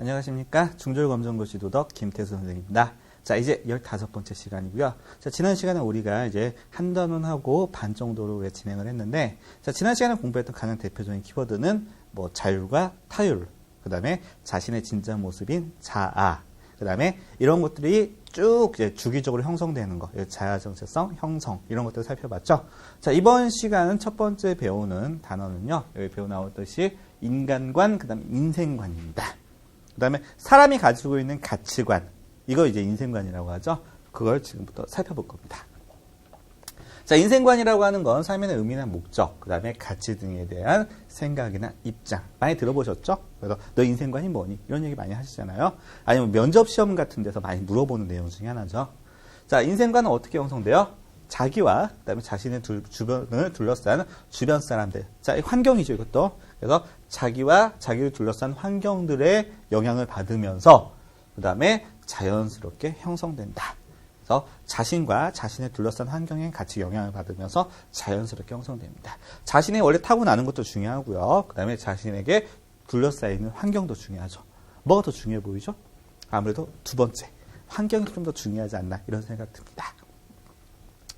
안녕하십니까. 중졸검정고시 도덕 김태수 선생님입니다. 자, 이제 15번째 시간이고요. 자, 지난 시간에 우리가 이제 한 단원하고 반 정도로 진행을 했는데, 자, 지난 시간에 공부했던 가장 대표적인 키워드는 뭐 자율과 타율, 그 다음에 자신의 진짜 모습인 자아, 그 다음에 이런 것들이 쭉 이제 주기적으로 형성되는 거, 자아 정체성, 형성, 이런 것들을 살펴봤죠. 자, 이번 시간은 첫 번째 배우는 단어는요, 여기 배우 나오듯이 인간관, 그 다음에 인생관입니다. 그 다음에 사람이 가지고 있는 가치관, 이거 이제 인생관이라고 하죠. 그걸 지금부터 살펴볼 겁니다. 자, 인생관이라고 하는 건 삶의 의미나 목적, 그 다음에 가치 등에 대한 생각이나 입장. 많이 들어보셨죠? 그래서 너 인생관이 뭐니? 이런 얘기 많이 하시잖아요. 아니면 면접 시험 같은 데서 많이 물어보는 내용 중에 하나죠. 자, 인생관은 어떻게 형성돼요? 자기와 그다음에 자신의 주변을 둘러싼 주변 사람들. 자, 환경이죠, 이것도. 그래서 자기와 자기를 둘러싼 환경들의 영향을 받으면서 그다음에 자연스럽게 형성된다. 그래서 자신과 자신을 둘러싼 환경에 같이 영향을 받으면서 자연스럽게 형성됩니다. 자신이 원래 타고나는 것도 중요하고요. 그다음에 자신에게 둘러싸이는 환경도 중요하죠. 뭐가 더 중요해 보이죠? 아무래도 두 번째, 환경이 좀 더 중요하지 않나 이런 생각 듭니다.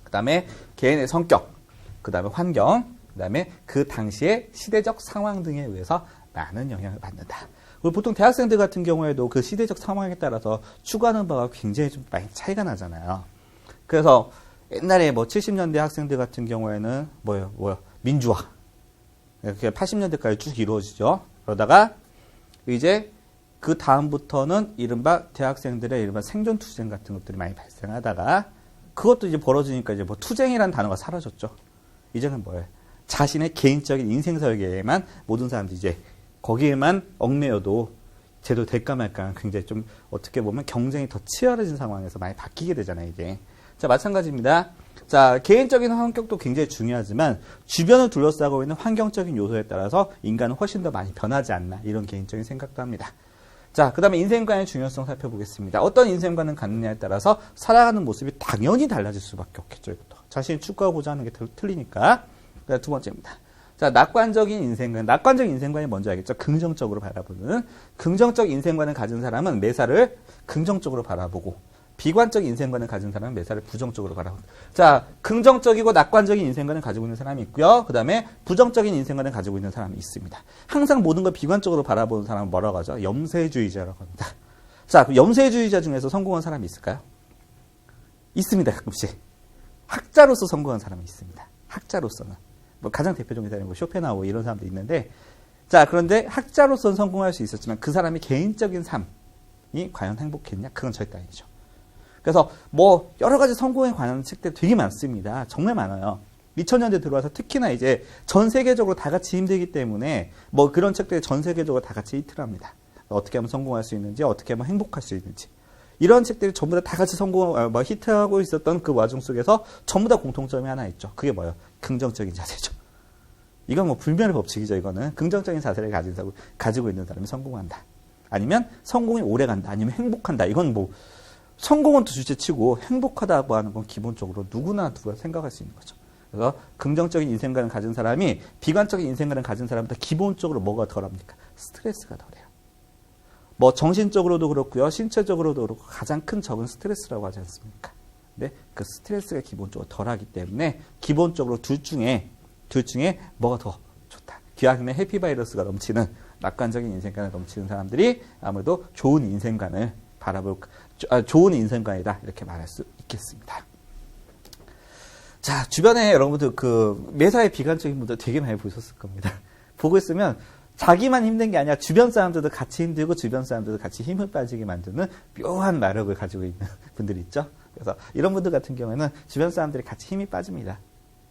그 다음에 개인의 성격, 그 다음에 환경, 그 다음에 그 당시의 시대적 상황 등에 의해서 많은 영향을 받는다. 그리고 보통 대학생들 같은 경우에도 그 시대적 상황에 따라서 추구하는 바가 굉장히 좀 많이 차이가 나잖아요. 그래서 옛날에 뭐 70년대 학생들 같은 경우에는 뭐요? 민주화. 80년대까지 쭉 이루어지죠. 그러다가 이제 그 다음부터는 이른바 대학생들의 이른바 생존투쟁 같은 것들이 많이 발생하다가 그것도 이제 벌어지니까 이제 뭐 투쟁이라는 단어가 사라졌죠. 이제는 뭐예요? 자신의 개인적인 인생 설계에만 모든 사람들이 이제 거기에만 얽매여도 제대로 될까 말까 굉장히 좀 어떻게 보면 경쟁이 더 치열해진 상황에서 많이 바뀌게 되잖아요, 이게. 자, 마찬가지입니다. 자, 개인적인 성격도 굉장히 중요하지만 주변을 둘러싸고 있는 환경적인 요소에 따라서 인간은 훨씬 더 많이 변하지 않나 이런 개인적인 생각도 합니다. 자, 그 다음에 인생관의 중요성 살펴보겠습니다. 어떤 인생관을 갖느냐에 따라서 살아가는 모습이 당연히 달라질 수밖에 없겠죠, 이것도. 자신이 추구하고자 하는 게 틀리니까. 두 번째입니다. 자, 낙관적인 인생관. 낙관적인 인생관이 뭔지 알겠죠? 긍정적으로 바라보는. 긍정적 인생관을 가진 사람은 매사를 긍정적으로 바라보고, 비관적인 인생관을 가진 사람은 매사를 부정적으로 바라보고. 자, 긍정적이고 낙관적인 인생관을 가지고 있는 사람이 있고요. 그 다음에 부정적인 인생관을 가지고 있는 사람이 있습니다. 항상 모든 걸 비관적으로 바라보는 사람은 뭐라고 하죠? 염세주의자라고 합니다. 자, 그 염세주의자 중에서 성공한 사람이 있을까요? 있습니다, 가끔씩. 학자로서 성공한 사람이 있습니다. 학자로서는. 뭐 가장 대표적인 사람이 뭐 쇼펜하우어 이런 사람도 있는데, 자, 그런데 학자로서는 성공할 수 있었지만 그 사람의 개인적인 삶이 과연 행복했냐? 그건 절대 아니죠. 그래서 뭐 여러 가지 성공에 관한 책들 되게 많습니다. 정말 많아요. 2000년대 들어와서 특히나 이제 전 세계적으로 다 같이 힘들기 때문에 뭐 그런 책들이 전 세계적으로 다 같이 히트를 합니다. 어떻게 하면 성공할 수 있는지, 어떻게 하면 행복할 수 있는지. 이런 책들이 전부 다 같이 히트하고 있었던 그 와중 속에서 전부 다 공통점이 하나 있죠. 그게 뭐예요? 긍정적인 자세죠. 이건 뭐 불변의 법칙이죠, 이거는. 긍정적인 자세를 가지고 있는 사람이 성공한다. 아니면 성공이 오래 간다. 아니면 행복한다. 이건 뭐 성공은 둘째치고 행복하다고 하는 건 기본적으로 누가 생각할 수 있는 거죠. 그래서 긍정적인 인생관을 가진 사람이 비관적인 인생관을 가진 사람보다 기본적으로 뭐가 덜합니까? 스트레스가 덜해요. 뭐 정신적으로도 그렇고요, 신체적으로도 그렇고 가장 큰 적은 스트레스라고 하지 않습니까? 근데 그 스트레스가 기본적으로 덜하기 때문에 기본적으로 둘 중에 뭐가 더 좋다. 기왕이면 해피바이러스가 넘치는 낙관적인 인생관을 넘치는 사람들이 아무래도 좋은 인생관을 좋은 인생관이다 이렇게 말할 수 있겠습니다. 자, 주변에 여러분들 그 매사에 비관적인 분들 되게 많이 보셨을 겁니다. 보고 있으면 자기만 힘든 게 아니라 주변 사람들도 같이 힘들고 주변 사람들도 같이 힘을 빠지게 만드는 묘한 마력을 가지고 있는 분들이 있죠. 그래서 이런 분들 같은 경우에는 주변 사람들이 같이 힘이 빠집니다.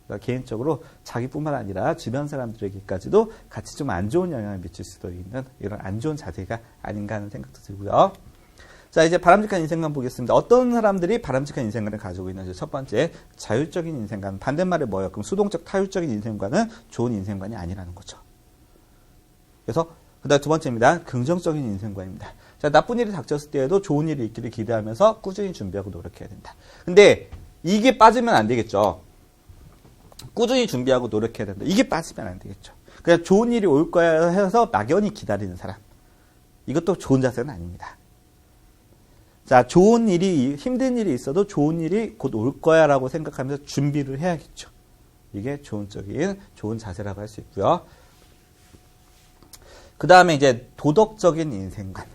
그러니까 개인적으로 자기뿐만 아니라 주변 사람들에게까지도 같이 좀 안 좋은 영향을 미칠 수도 있는 이런 안 좋은 자세가 아닌가 하는 생각도 들고요. 자, 이제 바람직한 인생관 보겠습니다. 어떤 사람들이 바람직한 인생관을 가지고 있는지. 첫 번째, 자율적인 인생관. 반대말이 뭐예요? 그럼 수동적 타율적인 인생관은 좋은 인생관이 아니라는 거죠. 그래서 그다음 두 번째입니다. 긍정적인 인생관입니다. 자, 나쁜 일이 닥쳤을 때에도 좋은 일이 있기를 기대하면서 꾸준히 준비하고 노력해야 된다. 근데 이게 빠지면 안 되겠죠. 꾸준히 준비하고 노력해야 된다. 이게 빠지면 안 되겠죠. 그냥 좋은 일이 올 거야 해서 막연히 기다리는 사람. 이것도 좋은 자세는 아닙니다. 자, 좋은 일이, 힘든 일이 있어도 좋은 일이 곧 올 거야 라고 생각하면서 준비를 해야겠죠. 이게 좋은 자세라고 할 수 있고요. 그 다음에 이제 도덕적인 인생관.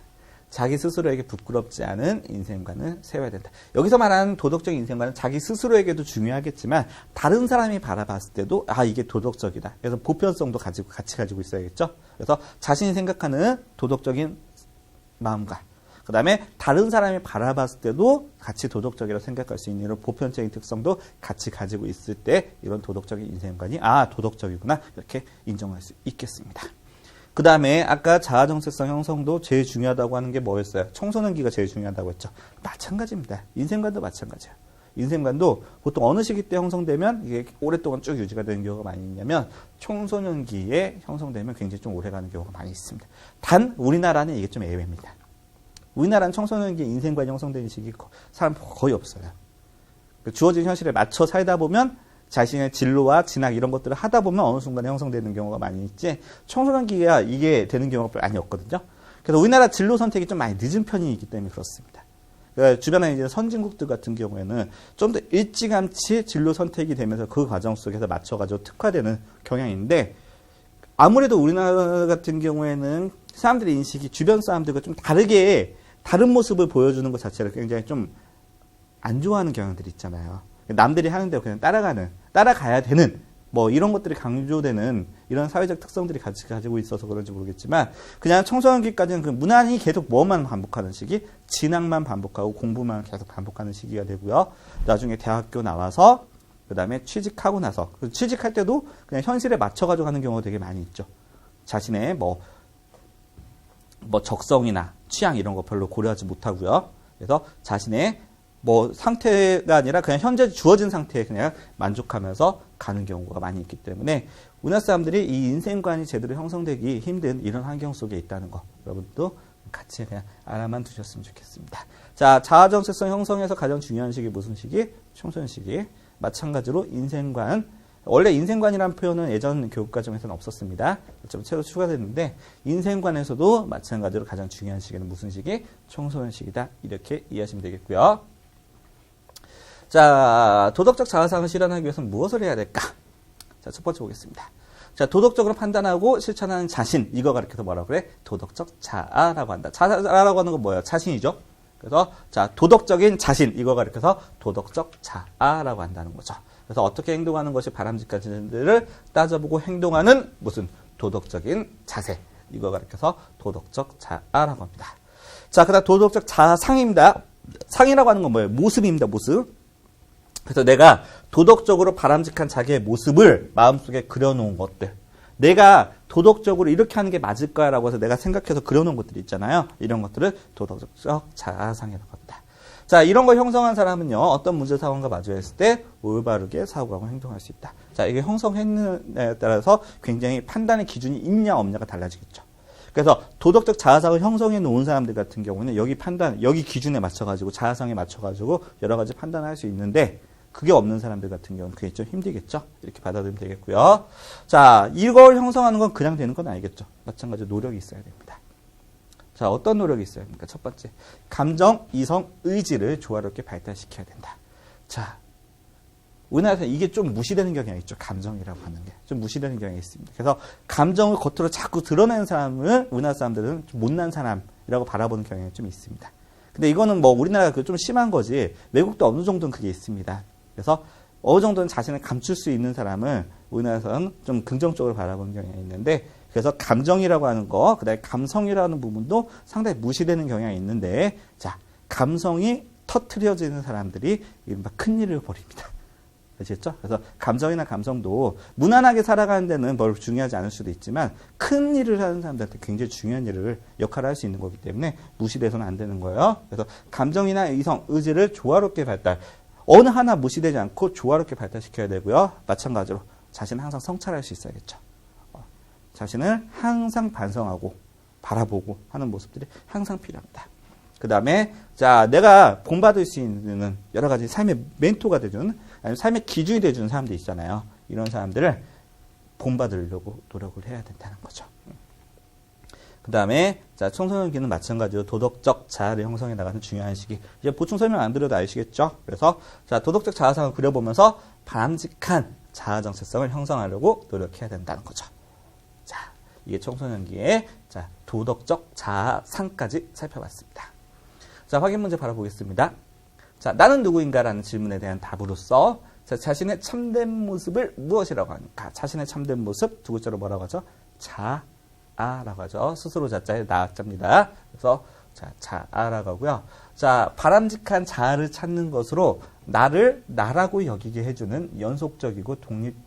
자기 스스로에게 부끄럽지 않은 인생관을 세워야 된다. 여기서 말하는 도덕적인 인생관은 자기 스스로에게도 중요하겠지만 다른 사람이 바라봤을 때도 이게 도덕적이다. 그래서 보편성도 같이 가지고 있어야겠죠. 그래서 자신이 생각하는 도덕적인 마음과 그 다음에 다른 사람이 바라봤을 때도 같이 도덕적이라고 생각할 수 있는 이런 보편적인 특성도 같이 가지고 있을 때 이런 도덕적인 인생관이 도덕적이구나 이렇게 인정할 수 있겠습니다. 그 다음에 아까 자아정체성 형성도 제일 중요하다고 하는 게 뭐였어요? 청소년기가 제일 중요하다고 했죠. 마찬가지입니다. 인생관도 마찬가지예요. 인생관도 보통 어느 시기 때 형성되면 이게 오랫동안 쭉 유지가 되는 경우가 많이 있냐면 청소년기에 형성되면 굉장히 좀 오래가는 경우가 많이 있습니다. 단 우리나라는 이게 좀 예외입니다. 우리나라는 청소년기에 인생관이 형성되는 시기 사람 거의 없어요. 주어진 현실에 맞춰 살다 보면 자신의 진로와 진학 이런 것들을 하다 보면 어느 순간에 형성되는 경우가 많이 있지 청소년기가 이게 되는 경우가 많이 없거든요. 그래서 우리나라 진로 선택이 좀 많이 늦은 편이기 때문에 그렇습니다. 그러니까 주변에 이제 선진국들 같은 경우에는 좀 더 일찌감치 진로 선택이 되면서 그 과정 속에서 맞춰가지고 특화되는 경향인데 아무래도 우리나라 같은 경우에는 사람들의 인식이 주변 사람들과 좀 다른 모습을 보여주는 것 자체를 굉장히 좀 안 좋아하는 경향들이 있잖아요. 남들이 하는 대로 그냥 따라가야 되는 뭐 이런 것들이 강조되는 이런 사회적 특성들이 같이 가지고 있어서 그런지 모르겠지만 그냥 청소년기까지는 그 무난히 계속 뭐만 반복하는 시기, 진학만 반복하고 공부만 계속 반복하는 시기가 되고요. 나중에 대학교 나와서 그 다음에 취직하고 나서 취직할 때도 그냥 현실에 맞춰가지고 하는 경우가 되게 많이 있죠. 자신의 뭐 적성이나 취향 이런 거 별로 고려하지 못하고요. 그래서 자신의 뭐 상태가 아니라 그냥 현재 주어진 상태에 그냥 만족하면서 가는 경우가 많이 있기 때문에 우리나라 사람들이 이 인생관이 제대로 형성되기 힘든 이런 환경 속에 있다는 거 여러분도 같이 그냥 알아만 두셨으면 좋겠습니다. 자, 자아정체성 형성에서 가장 중요한 시기 무슨 시기? 청소년 시기. 마찬가지로 인생관. 원래 인생관이라는 표현은 예전 교육과정에서는 없었습니다. 좀 새로 추가됐는데 인생관에서도 마찬가지로 가장 중요한 시기는 무슨 시기? 청소년 시기다. 이렇게 이해하시면 되겠고요. 자, 도덕적 자아상을 실현하기 위해서는 무엇을 해야 될까? 자, 첫 번째 보겠습니다. 자, 도덕적으로 판단하고 실천하는 자신, 이거 가르쳐서 뭐라고 그래? 도덕적 자아라고 한다. 자아라고 하는 건 뭐예요? 자신이죠? 그래서, 자, 도덕적인 자신, 이거 가르쳐서 도덕적 자아라고 한다는 거죠. 그래서 어떻게 행동하는 것이 바람직한지를 따져보고 행동하는 무슨 도덕적인 자세, 이거 가르쳐서 도덕적 자아라고 합니다. 자, 그 다음 도덕적 자아상입니다. 상이라고 하는 건 뭐예요? 모습입니다, 모습. 그래서 내가 도덕적으로 바람직한 자기의 모습을 마음속에 그려놓은 것들. 내가 도덕적으로 이렇게 하는 게 맞을 거야 라고 해서 내가 생각해서 그려놓은 것들이 있잖아요. 이런 것들을 도덕적 자아상이라고 합니다. 자, 이런 걸 형성한 사람은요, 어떤 문제 상황과 마주했을 때 올바르게 사고하고 행동할 수 있다. 자, 이게 형성했느냐에 따라서 굉장히 판단의 기준이 있냐 없냐가 달라지겠죠. 그래서 도덕적 자아상을 형성해 놓은 사람들 같은 경우는 여기 기준에 맞춰가지고 자아상에 맞춰가지고 여러 가지 판단을 할 수 있는데 그게 없는 사람들 같은 경우는 그게 좀 힘들겠죠. 이렇게 받아들이면 되겠고요. 자, 이걸 형성하는 건 그냥 되는 건 아니겠죠. 마찬가지로 노력이 있어야 됩니다. 자, 어떤 노력이 있어야 됩니까? 첫 번째, 감정, 이성, 의지를 조화롭게 발달시켜야 된다. 자, 우리나라에서 이게 좀 무시되는 경향이 있죠. 감정이라고 하는 게. 좀 무시되는 경향이 있습니다. 그래서 감정을 겉으로 자꾸 드러내는 사람을 우리나라 사람들은 좀 못난 사람이라고 바라보는 경향이 좀 있습니다. 근데 이거는 뭐 우리나라가 좀 심한 거지 외국도 어느 정도는 그게 있습니다. 그래서 어느 정도는 자신을 감출 수 있는 사람은 우리나라에서는 좀 긍정적으로 바라보는 경향이 있는데 그래서 감정이라고 하는 거, 그다음에 감성이라는 부분도 상당히 무시되는 경향이 있는데 자, 감성이 터트려지는 사람들이 이른바 큰일을 벌입니다. 아시겠죠? 그래서 감정이나 감성도 무난하게 살아가는 데는 뭘 중요하지 않을 수도 있지만 큰 일을 하는 사람들한테 굉장히 중요한 역할을 할 수 있는 거기 때문에 무시돼서는 안 되는 거예요. 그래서 감정이나 이성, 의지를 조화롭게 발달, 어느 하나 무시되지 않고 조화롭게 발달시켜야 되고요. 마찬가지로 자신을 항상 성찰할 수 있어야겠죠. 자신을 항상 반성하고 바라보고 하는 모습들이 항상 필요합니다. 그 다음에 자, 내가 본받을 수 있는 여러 가지 삶의 멘토가 되주는 아니면 삶의 기준이 되주는 사람들이 있잖아요. 이런 사람들을 본받으려고 노력을 해야 된다는 거죠. 그 다음에, 자, 청소년기는 마찬가지로 도덕적 자아를 형성해 나가는 중요한 시기. 이제 보충 설명 안 드려도 아시겠죠? 그래서, 자, 도덕적 자아상을 그려보면서 바람직한 자아 정체성을 형성하려고 노력해야 된다는 거죠. 자, 이게 청소년기의, 자, 도덕적 자아상까지 살펴봤습니다. 자, 확인 문제 바로 보겠습니다. 자, 나는 누구인가라는 질문에 대한 답으로서, 자, 자신의 참된 모습을 무엇이라고 합니까? 자신의 참된 모습, 두 글자로 뭐라고 하죠? 자아라고 하죠. 스스로 자자의 나자입니다. 그래서 자, 자아라고 하고요. 자, 바람직한 자아를 찾는 것으로 나를 나라고 여기게 해주는 연속적이고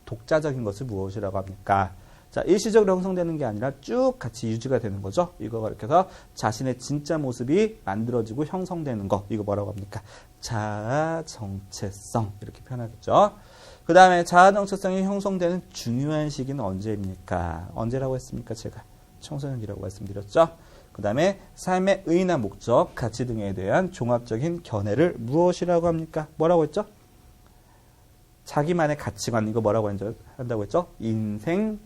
독자적인 것을 무엇이라고 합니까? 자, 일시적으로 형성되는 게 아니라 쭉 같이 유지가 되는 거죠. 이거 가르쳐서 자신의 진짜 모습이 만들어지고 형성되는 거. 이거 뭐라고 합니까? 자아 정체성. 이렇게 표현하겠죠. 그 다음에 자아 정체성이 형성되는 중요한 시기는 언제입니까? 언제라고 했습니까? 제가 청소년기라고 말씀드렸죠. 그 다음에 삶의 의의나 목적, 가치 등에 대한 종합적인 견해를 무엇이라고 합니까? 뭐라고 했죠? 자기만의 가치관. 이거 뭐라고 한다고 했죠? 인생관.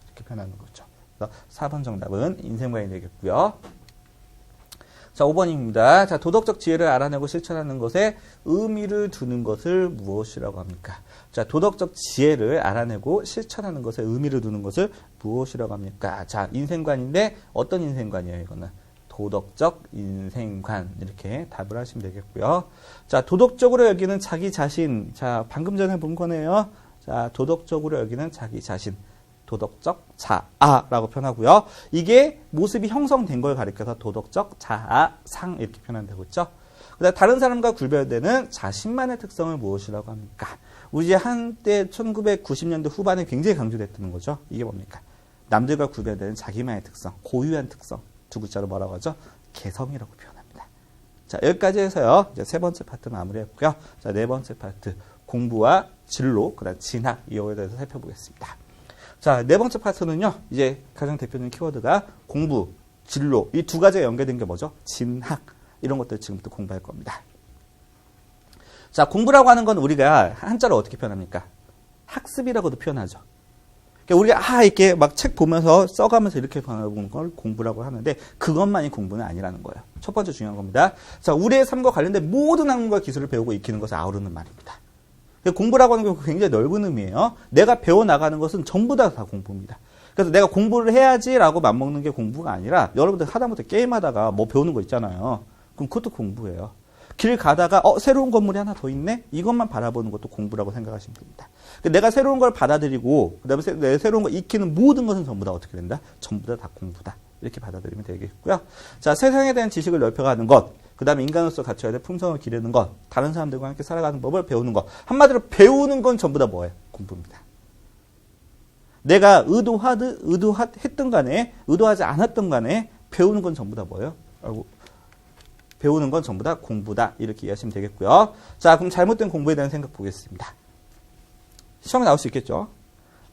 이렇게 표현하는 거죠. 그래서 4번 정답은 인생관이 되겠고요. 자, 5번입니다. 자, 도덕적 지혜를 알아내고 실천하는 것에 의미를 두는 것을 무엇이라고 합니까? 자, 도덕적 지혜를 알아내고 실천하는 것에 의미를 두는 것을 무엇이라고 합니까? 자, 인생관인데 어떤 인생관이에요, 이거는? 도덕적 인생관. 이렇게 답을 하시면 되겠고요. 자, 도덕적으로 여기는 자기 자신. 자, 방금 전에 본 거네요. 자, 도덕적으로 여기는 자기 자신. 도덕적 자아라고 표현하고요. 이게 모습이 형성된 걸 가리켜서 도덕적 자아상 이렇게 표현한다고 했죠. 그다음 다른 사람과 구별되는 자신만의 특성을 무엇이라고 합니까? 우리 한때 1990년대 후반에 굉장히 강조됐던 거죠. 이게 뭡니까? 남들과 구별되는 자기만의 특성, 고유한 특성. 두 글자로 뭐라고 하죠? 개성이라고 표현합니다. 자, 여기까지 해서요. 이제 세 번째 파트 마무리했고요. 자, 네 번째 파트 공부와 진로, 그다음 진학 이거에 대해서 살펴보겠습니다. 자, 네 번째 파트는요, 이제 가장 대표적인 키워드가 공부, 진로, 이 두 가지가 연결된 게 뭐죠? 진학. 이런 것들 지금부터 공부할 겁니다. 자, 공부라고 하는 건 우리가 한자로 어떻게 표현합니까? 학습이라고도 표현하죠. 그러니까 우리가, 이렇게 막 책 보면서 써가면서 이렇게 보는 걸 공부라고 하는데, 그것만이 공부는 아니라는 거예요. 첫 번째 중요한 겁니다. 자, 우리의 삶과 관련된 모든 학문과 기술을 배우고 익히는 것을 아우르는 말입니다. 공부라고 하는 게 굉장히 넓은 의미예요. 내가 배워나가는 것은 전부 다 공부입니다. 그래서 내가 공부를 해야지라고 맘먹는 게 공부가 아니라 여러분들 하다못해 게임하다가 뭐 배우는 거 있잖아요. 그럼 그것도 공부예요. 길 가다가 새로운 건물이 하나 더 있네? 이것만 바라보는 것도 공부라고 생각하시면 됩니다. 내가 새로운 걸 받아들이고 그다음에 내 새로운 걸 익히는 모든 것은 전부 다 어떻게 된다? 전부 다 공부다. 이렇게 받아들이면 되겠고요. 자, 세상에 대한 지식을 넓혀가는 것. 그 다음에 인간으로서 갖춰야 될 품성을 기르는 것, 다른 사람들과 함께 살아가는 법을 배우는 것. 한마디로 배우는 건 전부 다 뭐예요? 공부입니다. 내가 의도했던 간에, 의도하지 않았던 간에 배우는 건 전부 다 뭐예요? 배우는 건 전부 다 공부다. 이렇게 이해하시면 되겠고요. 자, 그럼 잘못된 공부에 대한 생각 보겠습니다. 시험에 나올 수 있겠죠?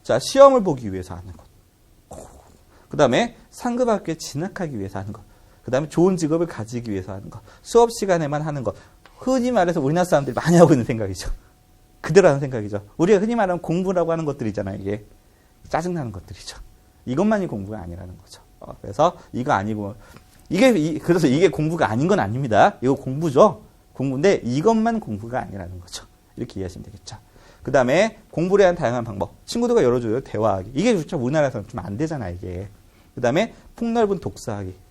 자, 시험을 보기 위해서 하는 것. 그 다음에 상급학교에 진학하기 위해서 하는 것. 그 다음에 좋은 직업을 가지기 위해서 하는 것. 수업 시간에만 하는 것. 흔히 말해서 우리나라 사람들이 많이 하고 있는 생각이죠. 그대로 하는 생각이죠. 우리가 흔히 말하는 공부라고 하는 것들 있잖아요. 이게 짜증나는 것들이죠. 이것만이 공부가 아니라는 거죠. 그래서 이거 아니고 그래서 이게 공부가 아닌 건 아닙니다. 이거 공부죠. 공부인데 이것만 공부가 아니라는 거죠. 이렇게 이해하시면 되겠죠. 그 다음에 공부를 위한 다양한 방법. 친구들과 열어줘요. 대화하기. 이게 진짜 우리나라에서는 좀 안 되잖아요. 이게. 그 다음에 폭넓은 독서하기.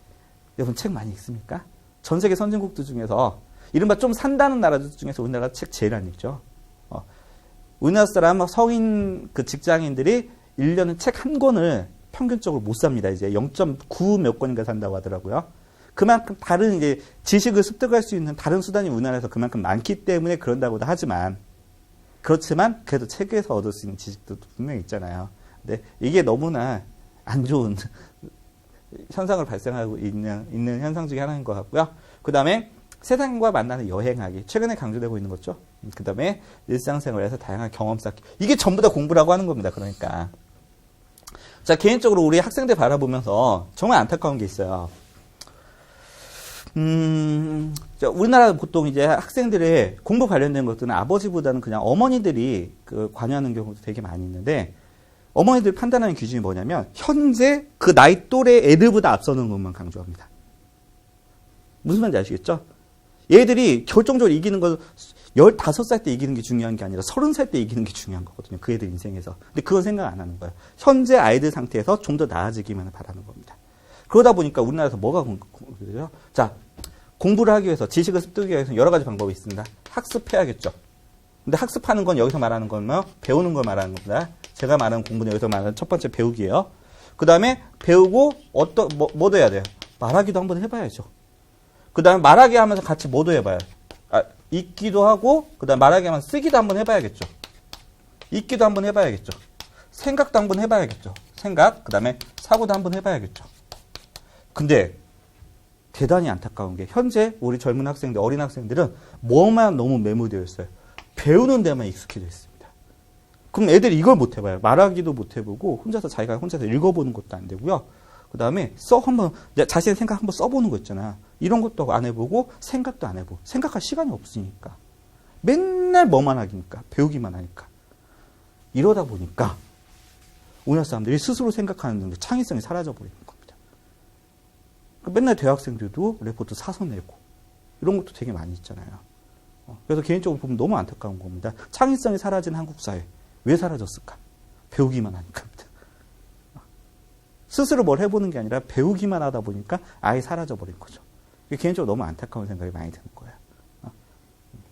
여러분 책 많이 읽습니까? 전 세계 선진국들 중에서 이른바 좀 산다는 나라들 중에서 우리나라가 책 제일 안 읽죠. 우리나라 사람 성인 그 직장인들이 1년에 책 한 권을 평균적으로 못 삽니다. 이제 0.9 몇 권인가 산다고 하더라고요. 그만큼 다른 이제 지식을 습득할 수 있는 다른 수단이 우리나라에서 그만큼 많기 때문에 그런다고도 하지만 그렇지만 그래도 책에서 얻을 수 있는 지식도 분명히 있잖아요. 근데 이게 너무나 안 좋은 현상을 발생하고 있는 현상 중에 하나인 것 같고요. 그 다음에 세상과 만나는 여행하기. 최근에 강조되고 있는 거죠. 그 다음에 일상생활에서 다양한 경험 쌓기. 이게 전부 다 공부라고 하는 겁니다. 그러니까. 자, 개인적으로 우리 학생들 바라보면서 정말 안타까운 게 있어요. 우리나라 보통 이제 학생들의 공부 관련된 것들은 아버지보다는 그냥 어머니들이 관여하는 경우도 되게 많이 있는데, 어머니들 판단하는 기준이 뭐냐면 현재 그 나이 또래 애들보다 앞서는 것만 강조합니다. 무슨 말인지 아시겠죠? 얘들이 결정적으로 이기는 건 15살 때 이기는 게 중요한 게 아니라 30살 때 이기는 게 중요한 거거든요. 그 애들 인생에서. 근데 그건 생각 안 하는 거예요. 현재 아이들 상태에서 좀 더 나아지기만 바라는 겁니다. 그러다 보니까 우리나라에서 뭐가 공부되죠? 자, 공부를 하기 위해서, 지식을 습득하기 위해서 여러 가지 방법이 있습니다. 학습해야겠죠. 근데 학습하는 건 여기서 말하는 건 뭐? 배우는 걸 말하는 겁니다. 제가 말하는 공부는 여기서 말하는 첫 번째 배우기예요. 그 다음에 배우고 뭐도 해야 돼요? 말하기도 한번 해봐야죠. 그 다음에 말하기 하면서 같이 뭐도 해봐요? 읽기도 하고, 그 다음에 말하기 하면서 쓰기도 한번 해봐야겠죠. 읽기도 한번 해봐야겠죠. 생각도 한번 해봐야겠죠. 생각, 그 다음에 사고도 한번 해봐야겠죠. 근데 대단히 안타까운 게 현재 우리 젊은 학생들, 어린 학생들은 뭐만 너무 매몰되어 있어요. 배우는 데만 익숙해져 있습니다. 그럼 애들이 이걸 못 해봐요. 말하기도 못 해보고 자기가 혼자서 읽어보는 것도 안 되고요. 그 다음에 한번 자신의 생각 한번 써보는 거 있잖아. 이런 것도 안 해보고 생각도 안 해보고 생각할 시간이 없으니까 맨날 뭐만 하기니까 배우기만 하니까 이러다 보니까 우리나라 사람들이 스스로 생각하는 능력, 창의성이 사라져버리는 겁니다. 맨날 대학생들도 레포트 사서 내고 이런 것도 되게 많이 있잖아요. 그래서 개인적으로 보면 너무 안타까운 겁니다. 창의성이 사라진 한국 사회. 왜 사라졌을까? 배우기만 하니까입니다. 스스로 뭘 해보는 게 아니라 배우기만 하다 보니까 아예 사라져버린 거죠. 개인적으로 너무 안타까운 생각이 많이 드는 거예요.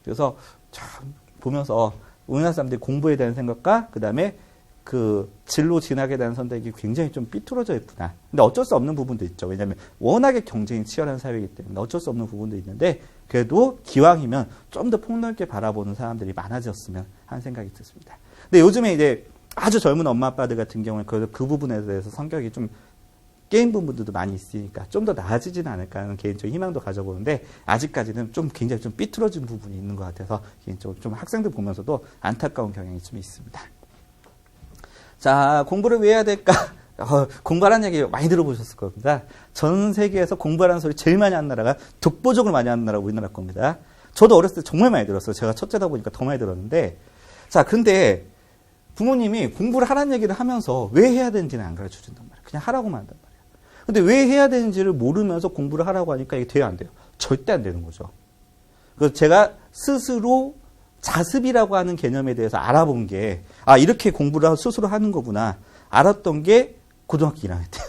그래서 참 보면서 우리나라 사람들이 공부에 대한 생각과 그 다음에 그 진로 진학에 대한 선택이 굉장히 좀 삐뚤어져 있구나. 근데 어쩔 수 없는 부분도 있죠. 왜냐하면 워낙에 경쟁이 치열한 사회이기 때문에 어쩔 수 없는 부분도 있는데 그래도 기왕이면 좀 더 폭넓게 바라보는 사람들이 많아졌으면 하는 생각이 듭니다. 근데 요즘에 이제 아주 젊은 엄마 아빠들 같은 경우는 그 부분에 대해서 성격이 좀 게임 부분들도 많이 있으니까 좀 더 나아지진 않을까 하는 개인적인 희망도 가져보는데 아직까지는 좀 굉장히 좀 삐뚤어진 부분이 있는 것 같아서 개인적으로 좀 학생들 보면서도 안타까운 경향이 좀 있습니다. 자, 공부를 왜 해야 될까? 공부하라는 얘기 많이 들어보셨을 겁니다. 전 세계에서 공부하라는 소리 제일 많이 하는 나라가 독보적으로 많이 하는 나라가 우리나라 겁니다. 저도 어렸을 때 정말 많이 들었어요. 제가 첫째다 보니까 더 많이 들었는데 자, 근데 부모님이 공부를 하라는 얘기를 하면서 왜 해야 되는지는 안 가르쳐 준단 말이에요. 그냥 하라고만 한단 말이에요. 근데 왜 해야 되는지를 모르면서 공부를 하라고 하니까 이게 돼요, 안 돼요? 절대 안 되는 거죠. 그래서 제가 스스로 자습이라고 하는 개념에 대해서 알아본 게, 이렇게 공부를 스스로 하는 거구나. 알았던 게 고등학교 1학년 때요.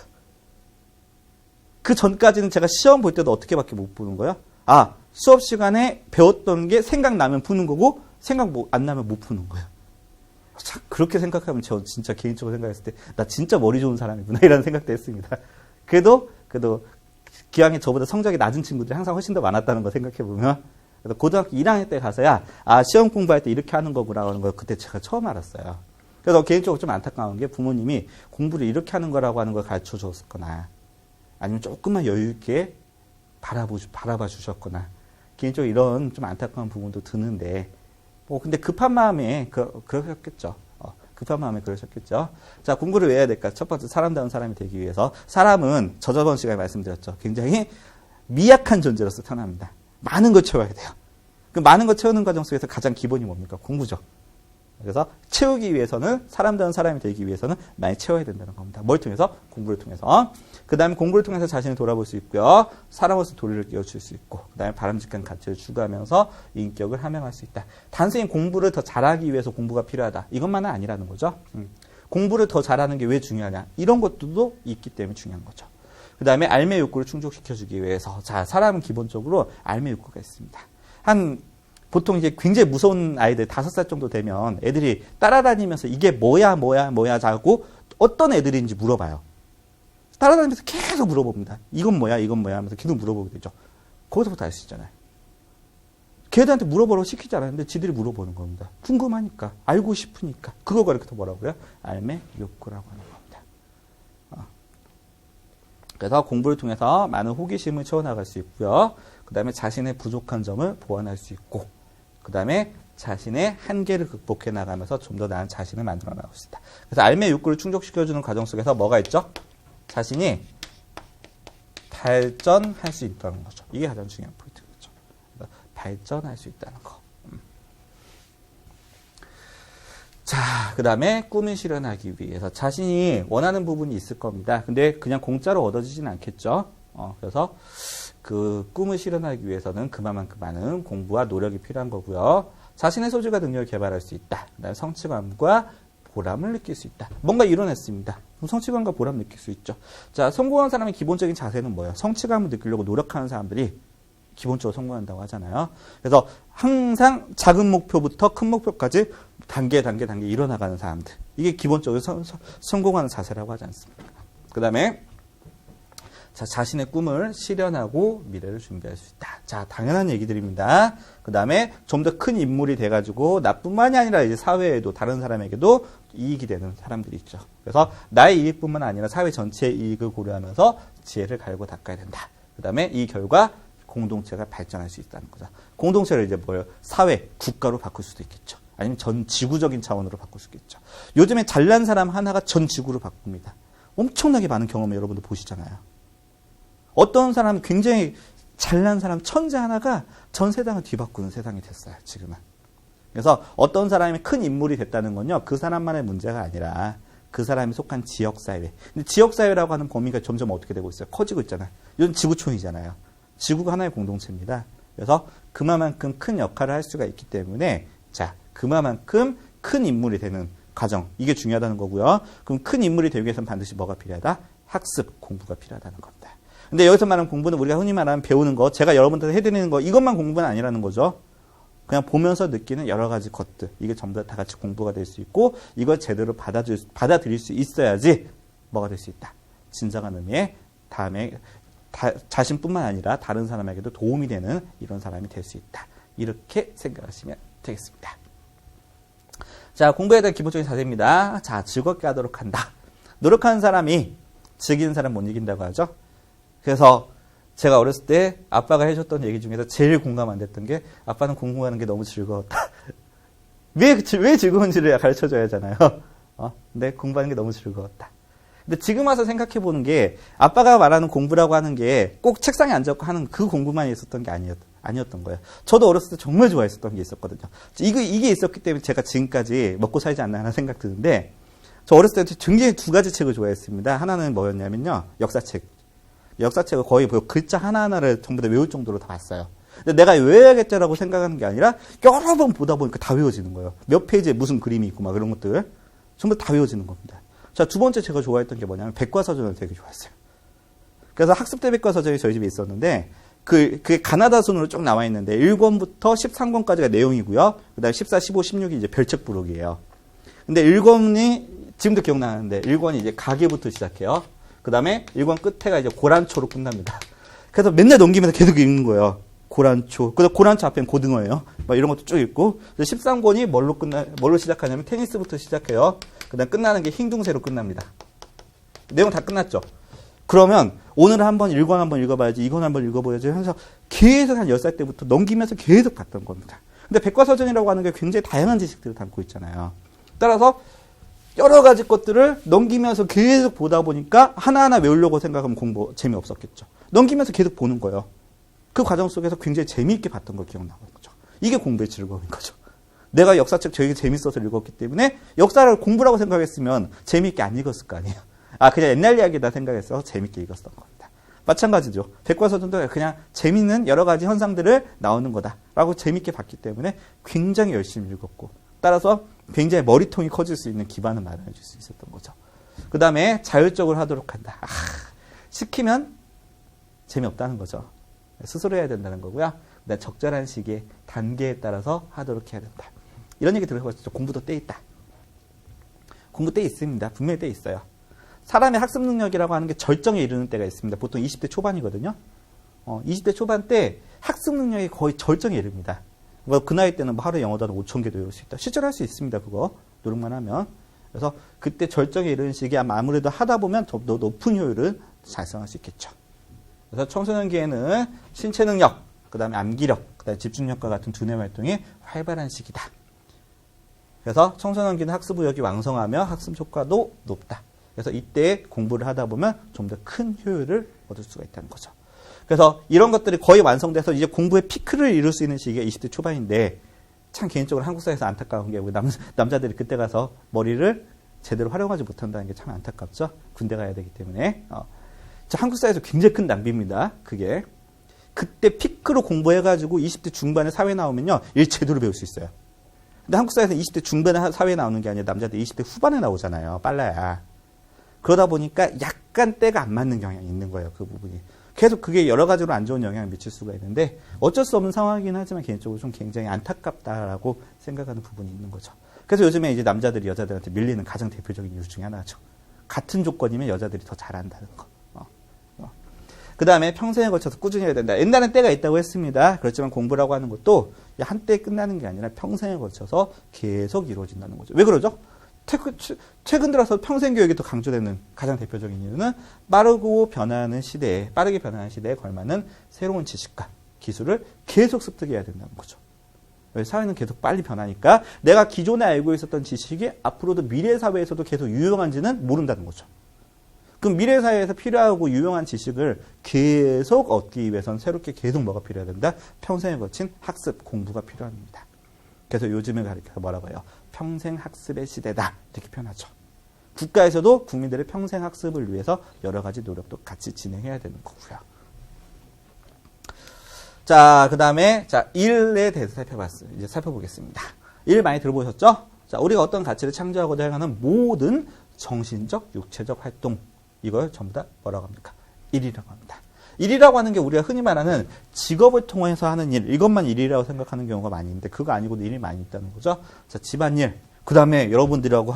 그 전까지는 제가 시험 볼 때도 어떻게밖에 못 보는 거예요? 수업 시간에 배웠던 게 생각나면 푸는 거고, 생각 안 나면 못 푸는 거예요. 참, 그렇게 생각하면 저 진짜 개인적으로 생각했을 때, 나 진짜 머리 좋은 사람이구나, 이런 생각도 했습니다. 그래도, 기왕에 저보다 성적이 낮은 친구들이 항상 훨씬 더 많았다는 거 생각해보면, 그래서 고등학교 1학년 때 가서야, 시험 공부할 때 이렇게 하는 거구나 하는 걸 그때 제가 처음 알았어요. 그래서 개인적으로 좀 안타까운 게 부모님이 공부를 이렇게 하는 거라고 하는 걸 가르쳐 줬거나, 아니면 조금만 여유있게 바라봐 주셨거나, 개인적으로 이런 좀 안타까운 부분도 드는데, 근데 급한 마음에 그러셨겠죠. 급한 마음에 그러셨겠죠. 자, 공부를 왜 해야 될까? 첫 번째, 사람다운 사람이 되기 위해서. 사람은 저번 시간에 말씀드렸죠. 굉장히 미약한 존재로서 태어납니다. 많은 걸 채워야 돼요. 그 많은 걸 채우는 과정 속에서 가장 기본이 뭡니까? 공부죠. 그래서 채우기 위해서는, 사람다운 사람이 되기 위해서는 많이 채워야 된다는 겁니다. 뭘 통해서? 공부를 통해서. 그 다음에 공부를 통해서 자신을 돌아볼 수 있고요. 사람으로서 도리를 끼워줄 수 있고, 그 다음에 바람직한 가치를 추구하면서 인격을 함양할 수 있다. 단순히 공부를 더 잘하기 위해서 공부가 필요하다. 이것만은 아니라는 거죠. 공부를 더 잘하는 게 왜 중요하냐. 이런 것들도 있기 때문에 중요한 거죠. 그 다음에 알매 욕구를 충족시켜주기 위해서. 자, 사람은 기본적으로 알매 욕구가 있습니다. 보통 이제 굉장히 무서운 아이들 5살 정도 되면 애들이 따라다니면서 이게 뭐야 자고 어떤 애들인지 물어봐요. 따라다니면서 계속 물어봅니다. 이건 뭐야 하면서 계속 물어보게 되죠. 거기서부터 알 수 있잖아요. 걔들한테 물어보라고 시키지 않았는데 지들이 물어보는 겁니다. 궁금하니까, 알고 싶으니까. 그거가 이렇게 더 뭐라고요? 알매 욕구라고 하는 겁니다. 그래서 공부를 통해서 많은 호기심을 채워나갈 수 있고요. 그 다음에 자신의 부족한 점을 보완할 수 있고, 그 다음에 자신의 한계를 극복해 나가면서 좀 더 나은 자신을 만들어 나갈 수 있다. 그래서 알매 욕구를 충족시켜주는 과정 속에서 뭐가 있죠? 자신이 발전할 수 있다는 거죠. 이게 가장 중요한 포인트겠죠. 발전할 수 있다는 거. 자, 그 다음에 꿈을 실현하기 위해서 자신이 원하는 부분이 있을 겁니다. 근데 그냥 공짜로 얻어지진 않겠죠. 그래서 그 꿈을 실현하기 위해서는 그만큼 많은 공부와 노력이 필요한 거고요. 자신의 소질과 능력을 개발할 수 있다. 그 다음에 성취감과 보람을 느낄 수 있다. 뭔가 이뤄냈습니다. 그럼 성취감과 보람 느낄 수 있죠. 자, 성공한 사람의 기본적인 자세는 뭐예요? 성취감을 느끼려고 노력하는 사람들이 기본적으로 성공한다고 하잖아요. 그래서 항상 작은 목표부터 큰 목표까지 단계 이뤄나가는 사람들. 이게 기본적으로 성공하는 자세라고 하지 않습니까? 그 다음에 자, 자신의 꿈을 실현하고 미래를 준비할 수 있다. 자, 당연한 얘기들입니다. 그 다음에 좀 더 큰 인물이 돼가지고 나뿐만이 아니라 이제 사회에도 다른 사람에게도 이익이 되는 사람들이 있죠. 그래서 나의 이익뿐만 아니라 사회 전체의 이익을 고려하면서 지혜를 갈고 닦아야 된다. 그 다음에 이 결과 공동체가 발전할 수 있다는 거죠. 공동체를 이제 뭐예요? 사회, 국가로 바꿀 수도 있겠죠. 아니면 전 지구적인 차원으로 바꿀 수 있겠죠. 요즘에 잘난 사람 하나가 전 지구를 바꿉니다. 엄청나게 많은 경험을 여러분들 보시잖아요. 어떤 사람 굉장히 잘난 사람 천재 하나가 전 세상을 뒤바꾸는 세상이 됐어요. 지금은. 그래서 어떤 사람이 큰 인물이 됐다는 건요. 그 사람만의 문제가 아니라 그 사람이 속한 지역사회. 근데 지역사회라고 하는 범위가 점점 어떻게 되고 있어요? 커지고 있잖아요. 요즘 지구촌이잖아요. 지구가 하나의 공동체입니다. 그래서 그만큼 큰 역할을 할 수가 있기 때문에 자, 그만큼 큰 인물이 되는 과정. 이게 중요하다는 거고요. 그럼 큰 인물이 되기 위해서는 반드시 뭐가 필요하다? 학습, 공부가 필요하다는 겁니다. 근데 여기서 말하는 공부는 우리가 흔히 말하는 배우는 거, 제가 여러분들한테 해드리는 거, 이것만 공부는 아니라는 거죠. 그냥 보면서 느끼는 여러 가지 것들. 이게 전부 다 같이 공부가 될 수 있고, 이걸 제대로 받아들일 수 있어야지 뭐가 될 수 있다. 진정한 의미의 다음에 자신뿐만 아니라 다른 사람에게도 도움이 되는 이런 사람이 될 수 있다. 이렇게 생각하시면 되겠습니다. 자, 공부에 대한 기본적인 자세입니다. 자, 즐겁게 하도록 한다. 노력하는 사람이 즐기는 사람 못 이긴다고 하죠. 그래서 제가 어렸을 때 아빠가 해줬던 얘기 중에서 제일 공감 안 됐던 게 아빠는 공부하는 게 너무 즐거웠다. 왜 즐거운지를 가르쳐줘야 하잖아요. 근데 공부하는 게 너무 즐거웠다. 근데 지금 와서 생각해 보는 게 아빠가 말하는 공부라고 하는 게 꼭 책상에 앉아서 하는 그 공부만 있었던 게 아니었던 거예요. 저도 어렸을 때 정말 좋아했었던 게 있었거든요. 이게 있었기 때문에 제가 지금까지 먹고 살지 않나 하는 생각 드는데 저 어렸을 때 굉장히 두 가지 책을 좋아했습니다. 하나는 뭐였냐면요. 역사책. 역사책을 거의 글자 하나하나를 전부 다 외울 정도로 다 봤어요. 근데 내가 외워야겠다라고 생각하는 게 아니라 여러 번 보다 보니까 다 외워지는 거예요. 몇 페이지에 무슨 그림이 있고 막 이런 것들 전부 다 외워지는 겁니다. 자, 두 번째 제가 좋아했던 게 뭐냐면 백과사전을 되게 좋아했어요. 그래서 학습대 백과사전이 저희 집에 있었는데 그게 가나다 순으로 쭉 나와 있는데 1권부터 13권까지가 내용이고요. 그 다음에 14, 15, 16이 이제 별책 부록이에요. 근데 1권이 지금도 기억나는데 1권이 이제 가계부터 시작해요. 그 다음에 1권 끝에가 이제 고란초로 끝납니다. 그래서 맨날 넘기면서 계속 읽는 거예요. 고란초. 그래서 고란초 앞에는 고등어예요. 막 이런 것도 쭉 읽고. 13권이 뭘로 시작하냐면 테니스부터 시작해요. 그 다음 끝나는 게 흰둥새로 끝납니다. 내용 다 끝났죠. 그러면 오늘 한번 1권 한번 읽어봐야지, 2권 한번 읽어봐야지 하면서 계속 한 10살 때부터 넘기면서 계속 봤던 겁니다. 근데 백과사전이라고 하는 게 굉장히 다양한 지식들을 담고 있잖아요. 따라서 여러 가지 것들을 넘기면서 계속 보다 보니까 하나하나 외우려고 생각하면 공부 재미없었겠죠. 넘기면서 계속 보는 거예요. 그 과정 속에서 굉장히 재미있게 봤던 걸 기억나는 거죠. 이게 공부의 즐거움인 거죠. 내가 역사책 되게 재밌어서 읽었기 때문에 역사를 공부라고 생각했으면 재미있게 안 읽었을 거 아니에요. 그냥 옛날 이야기다 생각해서 재미있게 읽었던 겁니다. 마찬가지죠. 백과사전도 그냥 재미있는 여러 가지 현상들을 나오는 거다라고 재미있게 봤기 때문에 굉장히 열심히 읽었고 따라서 굉장히 머리통이 커질 수 있는 기반을 마련해 줄 수 있었던 거죠. 그 다음에 자율적으로 하도록 한다. 시키면 재미없다는 거죠. 스스로 해야 된다는 거고요. 그다음에 적절한 시기에 단계에 따라서 하도록 해야 된다. 이런 얘기 들어보셨죠? 공부도 때 있다. 공부 때 있습니다. 분명히 때 있어요. 사람의 학습 능력이라고 하는 게 절정에 이르는 때가 있습니다. 보통 20대 초반이거든요. 20대 초반 때 학습 능력이 거의 절정에 이릅니다. 그 나이 때는 하루에 영어 단어 5,000개도 외울 수 있다. 실제로 할 수 있습니다. 그거 노력만 하면. 그래서 그때 절정에 이르는 시기에 아무래도 하다 보면 더 높은 효율을 달성할 수 있겠죠. 그래서 청소년기에는 신체 능력, 그 다음에 암기력, 그 다음에 집중력과 같은 두뇌 활동이 활발한 시기다. 그래서 청소년기는 학습 의욕이 왕성하며 학습 효과도 높다. 그래서 이때 공부를 하다 보면 좀 더 큰 효율을 얻을 수가 있다는 거죠. 그래서 이런 것들이 거의 완성돼서 이제 공부의 피크를 이룰 수 있는 시기가 20대 초반인데 참 개인적으로 한국 사회에서 안타까운 게 우리 남자들이 그때 가서 머리를 제대로 활용하지 못한다는 게 참 안타깝죠. 군대 가야 되기 때문에. 한국 사회에서 굉장히 큰 낭비입니다. 그게. 그때 피크로 공부해가지고 20대 중반에 사회 나오면요. 일 제대로 배울 수 있어요. 근데 한국 사회에서 20대 중반에 사회에 나오는 게 아니라 남자들 20대 후반에 나오잖아요. 빨라야. 그러다 보니까 약간 때가 안 맞는 경향이 있는 거예요. 그 부분이. 계속 그게 여러 가지로 안 좋은 영향을 미칠 수가 있는데 어쩔 수 없는 상황이긴 하지만 개인적으로 좀 굉장히 안타깝다라고 생각하는 부분이 있는 거죠. 그래서 요즘에 이제 남자들이 여자들한테 밀리는 가장 대표적인 이유 중에 하나죠. 같은 조건이면 여자들이 더 잘한다는 거. 그 다음에 평생에 걸쳐서 꾸준히 해야 된다. 옛날엔 때가 있다고 했습니다. 그렇지만 공부라고 하는 것도 한때 끝나는 게 아니라 평생에 걸쳐서 계속 이루어진다는 거죠. 왜 그러죠? 최근 들어서 평생 교육이 더 강조되는 가장 대표적인 이유는 빠르게 변화하는 시대에 걸맞는 새로운 지식과 기술을 계속 습득해야 된다는 거죠. 사회는 계속 빨리 변하니까 내가 기존에 알고 있었던 지식이 앞으로도 미래 사회에서도 계속 유용한지는 모른다는 거죠. 그럼 미래 사회에서 필요하고 유용한 지식을 계속 얻기 위해서는 새롭게 계속 뭐가 필요해야 된다? 평생에 거친 학습, 공부가 필요합니다. 그래서 요즘에 가르쳐서 뭐라고 해요? 평생 학습의 시대다. 이렇게 표현하죠. 국가에서도 국민들의 평생 학습을 위해서 여러 가지 노력도 같이 진행해야 되는 거고요. 자, 그 다음에, 일에 대해서 이제 살펴보겠습니다. 일 많이 들어보셨죠? 자, 우리가 어떤 가치를 창조하고자 하는 모든 정신적, 육체적 활동, 이걸 전부 다 뭐라고 합니까? 일이라고 합니다. 일이라고 하는 게 우리가 흔히 말하는 직업을 통해서 하는 일, 이것만 일이라고 생각하는 경우가 많이 있는데 그거 아니고도 일이 많이 있다는 거죠. 자, 집안일, 그 다음에 여러분들이 하고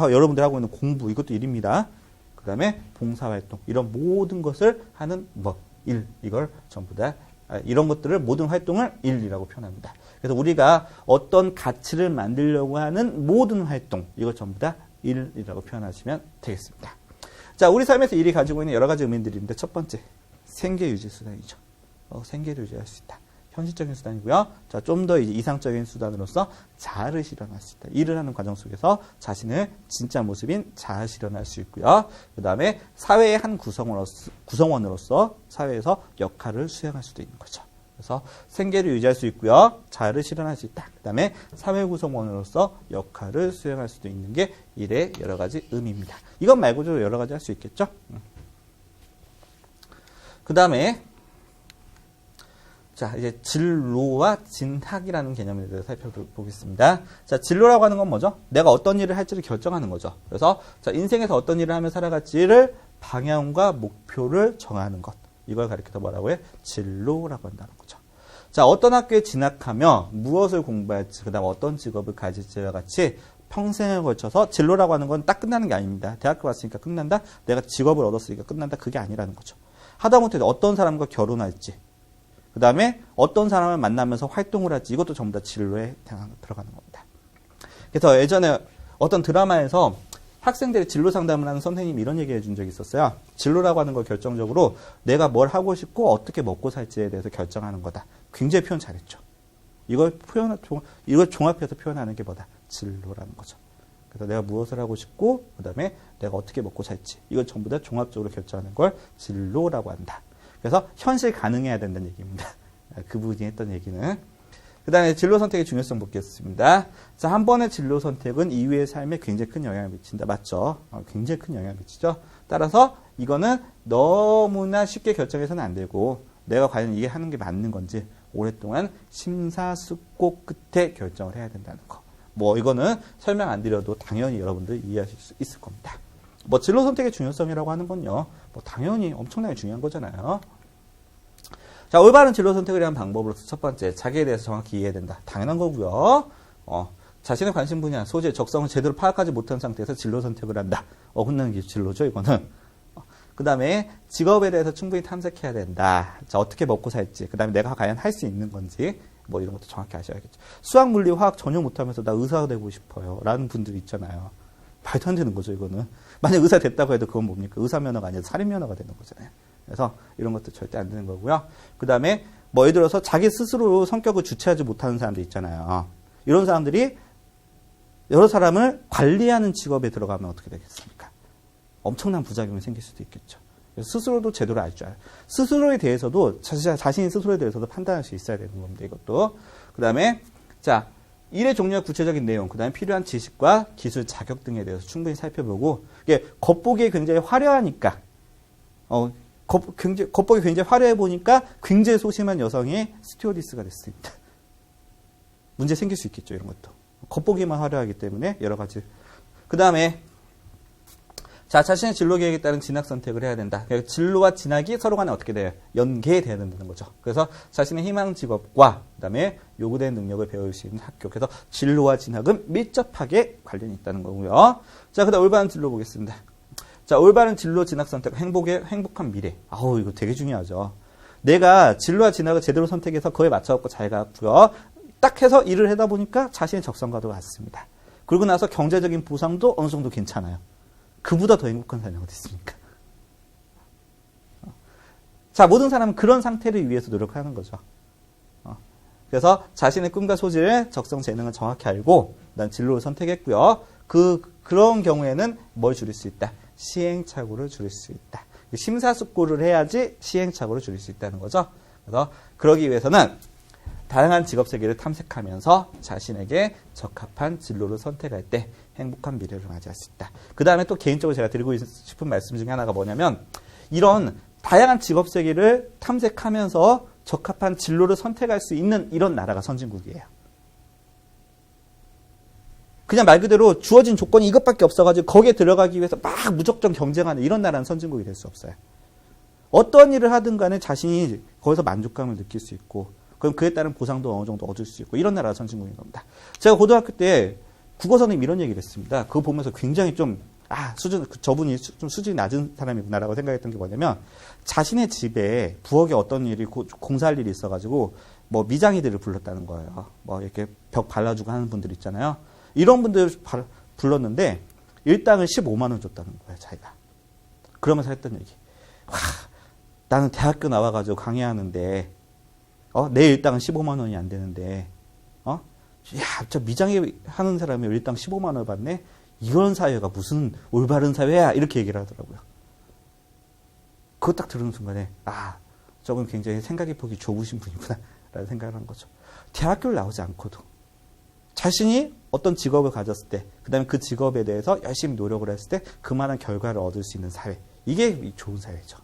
있는 공부, 이것도 일입니다. 그 다음에 봉사활동, 이런 모든 것을 하는 일, 이걸 전부 다 이런 것들을 모든 활동을 일이라고 표현합니다. 그래서 우리가 어떤 가치를 만들려고 하는 모든 활동, 이걸 전부 다 일이라고 표현하시면 되겠습니다. 자, 우리 삶에서 일이 가지고 있는 여러 가지 의미들이 있는데 첫 번째, 생계 유지 수단이죠. 생계를 유지할 수 있다. 현실적인 수단이고요. 자, 좀 더 이상적인 수단으로서 자아를 실현할 수 있다. 일을 하는 과정 속에서 자신의 진짜 모습인 자아를 실현할 수 있고요. 그 다음에 사회의 한 구성원으로서 사회에서 역할을 수행할 수도 있는 거죠. 그래서 생계를 유지할 수 있고요. 자아를 실현할 수 있다. 그 다음에 사회 구성원으로서 역할을 수행할 수도 있는 게 일의 여러 가지 의미입니다. 이것 말고도 여러 가지 할 수 있겠죠. 그 다음에 자, 이제 진로와 진학이라는 개념에 대해서 살펴보겠습니다. 자, 진로라고 하는 건 뭐죠? 내가 어떤 일을 할지를 결정하는 거죠. 그래서 자, 인생에서 어떤 일을 하며 살아갈지를 방향과 목표를 정하는 것. 이걸 가리켜서 뭐라고 해? 진로라고 한다는 거죠. 자, 어떤 학교에 진학하며 무엇을 공부할지, 그 다음 어떤 직업을 가질지와 같이 평생에 걸쳐서 진로라고 하는 건 딱 끝나는 게 아닙니다. 대학교 갔으니까 끝난다? 내가 직업을 얻었으니까 끝난다? 그게 아니라는 거죠. 하다못해 어떤 사람과 결혼할지, 그 다음에 어떤 사람을 만나면서 활동을 할지, 이것도 전부 다 진로에 들어가는 겁니다. 그래서 예전에 어떤 드라마에서 학생들이 진로 상담을 하는 선생님이 이런 얘기 해준 적이 있었어요. 진로라고 하는 걸 결정적으로 내가 뭘 하고 싶고 어떻게 먹고 살지에 대해서 결정하는 거다. 굉장히 표현 잘했죠. 이걸 종합해서 표현하는 게 뭐다? 진로라는 거죠. 그래서 내가 무엇을 하고 싶고, 그 다음에 내가 어떻게 먹고 살지, 이걸 전부 다 종합적으로 결정하는 걸 진로라고 한다. 그래서 현실 가능해야 된다는 얘기입니다. 그 부분이 했던 얘기는. 그 다음에 진로 선택의 중요성 보겠습니다. 자, 한 번의 진로 선택은 이후의 삶에 굉장히 큰 영향을 미친다. 맞죠? 굉장히 큰 영향을 미치죠. 따라서 이거는 너무나 쉽게 결정해서는 안 되고, 내가 과연 이게 하는 게 맞는 건지 오랫동안 심사숙고 끝에 결정을 해야 된다는 거. 이거는 설명 안 드려도 당연히 여러분들 이해하실 수 있을 겁니다. 진로 선택의 중요성이라고 하는 건요, 당연히 엄청나게 중요한 거잖아요. 자, 올바른 진로 선택을 위한 방법으로서 첫 번째, 자기에 대해서 정확히 이해해야 된다. 당연한 거고요. 자신의 관심 분야, 소재, 적성을 제대로 파악하지 못한 상태에서 진로 선택을 한다. 혼나는 게 진로죠, 이거는. 그 다음에 직업에 대해서 충분히 탐색해야 된다. 자, 어떻게 먹고 살지, 그 다음에 내가 과연 할 수 있는 건지, 이런 것도 정확히 아셔야겠죠. 수학, 물리, 화학 전혀 못하면서 나 의사가 되고 싶어요. 라는 분들이 있잖아요. 말도 안 되는 거죠, 이거는. 만약 의사 됐다고 해도 그건 뭡니까? 의사 면허가 아니라 살인 면허가 되는 거잖아요. 그래서 이런 것도 절대 안 되는 거고요. 그 다음에 예를 들어서 자기 스스로 성격을 주체하지 못하는 사람들 있잖아요. 이런 사람들이 여러 사람을 관리하는 직업에 들어가면 어떻게 되겠습니까? 엄청난 부작용이 생길 수도 있겠죠. 스스로도 제대로 알 줄 알아요. 스스로에 대해서도, 자신이 스스로에 대해서도 판단할 수 있어야 되는 겁니다, 이것도. 그 다음에, 자, 일의 종류와 구체적인 내용, 그 다음에 필요한 지식과 기술, 자격 등에 대해서 충분히 살펴보고, 이게 겉보기에 굉장히 화려하니까, 겉보기 굉장히 화려해 보니까 굉장히 소심한 여성이 스튜어디스가 됐습니다. 문제 생길 수 있겠죠, 이런 것도. 겉보기만 화려하기 때문에 여러 가지. 그 다음에 자, 자신의 진로 계획에 따른 진학 선택을 해야 된다. 그러니까 진로와 진학이 서로 간에 어떻게 돼요? 연계돼야 된다는 거죠. 그래서 자신의 희망 직업과 그다음에 요구되는 능력을 배울 수 있는 학교. 그래서 진로와 진학은 밀접하게 관련이 있다는 거고요. 자, 그다음 올바른 진로 보겠습니다. 자, 올바른 진로 진학 선택, 행복한 미래. 아우, 이거 되게 중요하죠. 내가 진로와 진학을 제대로 선택해서 그에 맞춰갖고 잘 갔고요. 딱 해서 일을 하다 보니까 자신의 적성과도 같습니다. 그러고 나서 경제적인 보상도 어느 정도 괜찮아요. 그보다 더 행복한 사람이 어디 있습니까? 자, 모든 사람은 그런 상태를 위해서 노력하는 거죠. 그래서 자신의 꿈과 소질, 적성, 재능을 정확히 알고 난 진로를 선택했고요. 그런 경우에는 뭘 줄일 수 있다? 시행착오를 줄일 수 있다. 심사숙고를 해야지 시행착오를 줄일 수 있다는 거죠. 그래서 그러기 위해서는 다양한 직업 세계를 탐색하면서 자신에게 적합한 진로를 선택할 때 행복한 미래를 맞이할 수 있다. 그 다음에 또 개인적으로 제가 드리고 싶은 말씀 중에 하나가 뭐냐면 이런 다양한 직업 세계를 탐색하면서 적합한 진로를 선택할 수 있는 이런 나라가 선진국이에요. 그냥 말 그대로 주어진 조건이 이것밖에 없어가지고 거기에 들어가기 위해서 막 무작정 경쟁하는 이런 나라는 선진국이 될 수 없어요. 어떤 일을 하든 간에 자신이 거기서 만족감을 느낄 수 있고 그럼 그에 따른 보상도 어느 정도 얻을 수 있고 이런 나라가 선진국인 겁니다. 제가 고등학교 때 국어 선생님이 이런 얘기를 했습니다. 그거 보면서 굉장히 저분이 좀 수준이 낮은 사람이구나라고 생각했던 게 뭐냐면 자신의 집에 부엌에 어떤 일이 공사할 일이 있어가지고 뭐 미장이들을 불렀다는 거예요. 뭐 이렇게 벽 발라주고 하는 분들 있잖아요. 이런 분들 불렀는데 일당을 15만 원 줬다는 거예요, 자기가. 그러면서 했던 얘기. 나는 대학교 나와가지고 강의하는데 내 일당은 15만 원이 안 되는데 저 미장이 하는 사람이 일당 15만 원을 받네? 이런 사회가 무슨 올바른 사회야? 이렇게 얘기를 하더라고요. 그거 딱 들은 순간에 저건 굉장히 생각의 폭이 좁으신 분이구나 라는 생각을 한 거죠. 대학교를 나오지 않고도 자신이 어떤 직업을 가졌을 때 그 다음에 그 직업에 대해서 열심히 노력을 했을 때 그만한 결과를 얻을 수 있는 사회. 이게 좋은 사회죠.